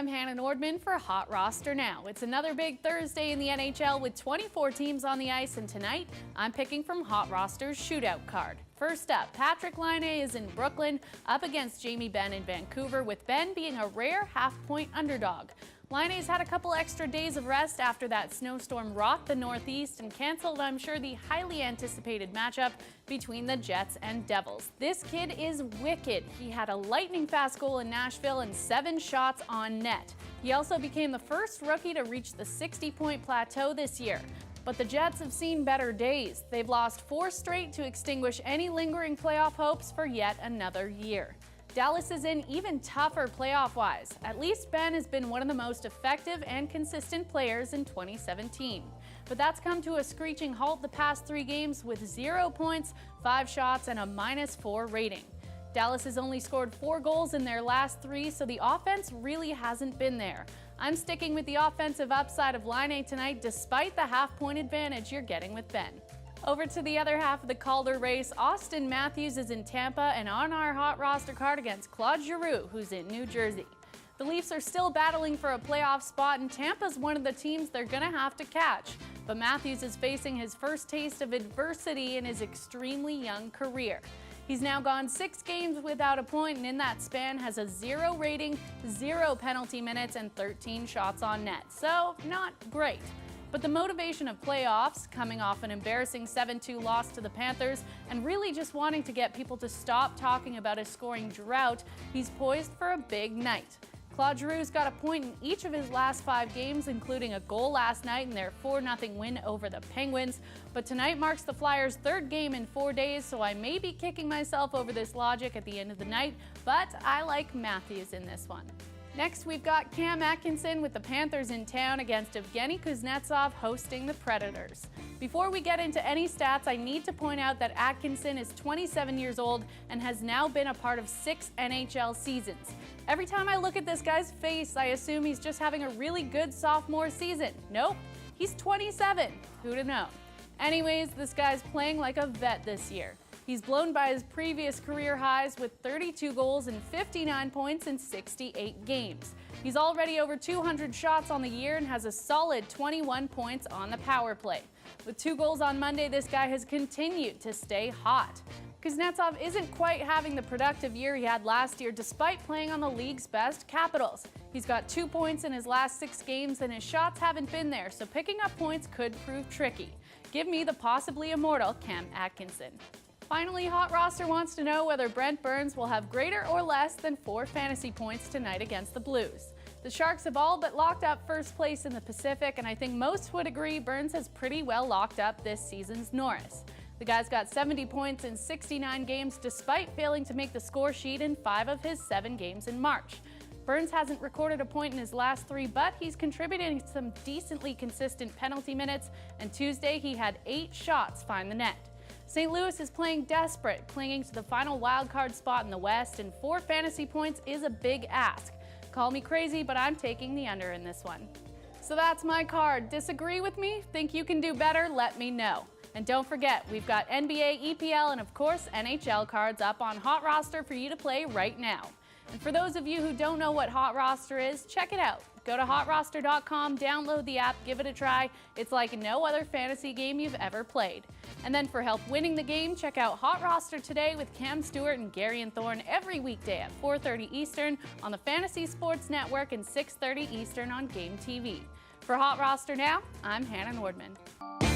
I'm Hannah Nordman for Hot Roster Now. It's another big Thursday in the NHL with 24 teams on the ice, and tonight I'm picking from Hot Roster's shootout card. First up, Patrik Laine is in Brooklyn up against Jamie Benn in Vancouver, with Benn being a rare half-point underdog. Laine's had a couple extra days of rest after that snowstorm rocked the Northeast and canceled, I'm sure, the highly anticipated matchup between the Jets and Devils. This kid is wicked. He had a lightning-fast goal in Nashville and 7 shots on net. He also became the first rookie to reach the 60-point plateau this year. But the Jets have seen better days. They've lost 4 straight to extinguish any lingering playoff hopes for yet another year. Dallas is in even tougher playoff-wise. At least Benn has been one of the most effective and consistent players in 2017. But that's come to a screeching halt the past 3 games with 0 points, 5 shots, and a -4 rating. Dallas has only scored 4 goals in their last 3, so the offense really hasn't been there. I'm sticking with the offensive upside of Laine tonight, despite the half-point advantage you're getting with Benn. Over to the other half of the Calder race, Austin Matthews is in Tampa and on our Hot Roster card against Claude Giroux, who's in New Jersey. The Leafs are still battling for a playoff spot, and Tampa's one of the teams they're going to have to catch. But Matthews is facing his first taste of adversity in his extremely young career. He's now gone 6 games without a point, and in that span has a 0 rating, 0 penalty minutes, and 13 shots on net. So, not great. But the motivation of playoffs, coming off an embarrassing 7-2 loss to the Panthers, and really just wanting to get people to stop talking about his scoring drought, he's poised for a big night. Claude Giroux's got a point in each of his last 5 games, including a goal last night in their 4-0 win over the Penguins. But tonight marks the Flyers' 3rd game in 4 days, so I may be kicking myself over this logic at the end of the night, but I like Matthews in this one. Next, we've got Cam Atkinson with the Panthers in town against Evgeny Kuznetsov hosting the Predators. Before we get into any stats, I need to point out that Atkinson is 27 years old and has now been a part of 6 NHL seasons. Every time I look at this guy's face, I assume he's just having a really good sophomore season. Nope, he's 27. Who'd have known? Anyways, this guy's playing like a vet this year. He's blown by his previous career highs with 32 goals and 59 points in 68 games. He's already over 200 shots on the year and has a solid 21 points on the power play. With 2 goals on Monday, this guy has continued to stay hot. Kuznetsov isn't quite having the productive year he had last year despite playing on the league's best Capitals. He's got 2 points in his last 6 games and his shots haven't been there, so picking up points could prove tricky. Give me the possibly immortal Cam Atkinson. Finally, Hot Roster wants to know whether Brent Burns will have greater or less than 4 fantasy points tonight against the Blues. The Sharks have all but locked up first place in the Pacific, and I think most would agree Burns has pretty well locked up this season's Norris. The guy's got 70 points in 69 games despite failing to make the score sheet in 5 of his 7 games in March. Burns hasn't recorded a point in his last 3, but he's contributing some decently consistent penalty minutes, and Tuesday he had 8 shots find the net. St. Louis is playing desperate, clinging to the final wildcard spot in the West, and 4 fantasy points is a big ask. Call me crazy, but I'm taking the under in this one. So that's my card. Disagree with me? Think you can do better? Let me know. And don't forget, we've got NBA, EPL, and of course NHL cards up on Hot Roster for you to play right now. And for those of you who don't know what Hot Roster is, check it out. Go to HotRoster.com, download the app, give it a try. It's like no other fantasy game you've ever played. And then for help winning the game, check out Hot Roster Today with Cam Stewart and Gary and Thorne every weekday at 4:30 Eastern on the Fantasy Sports Network and 6:30 Eastern on Game TV. For Hot Roster Now, I'm Hannah Nordman.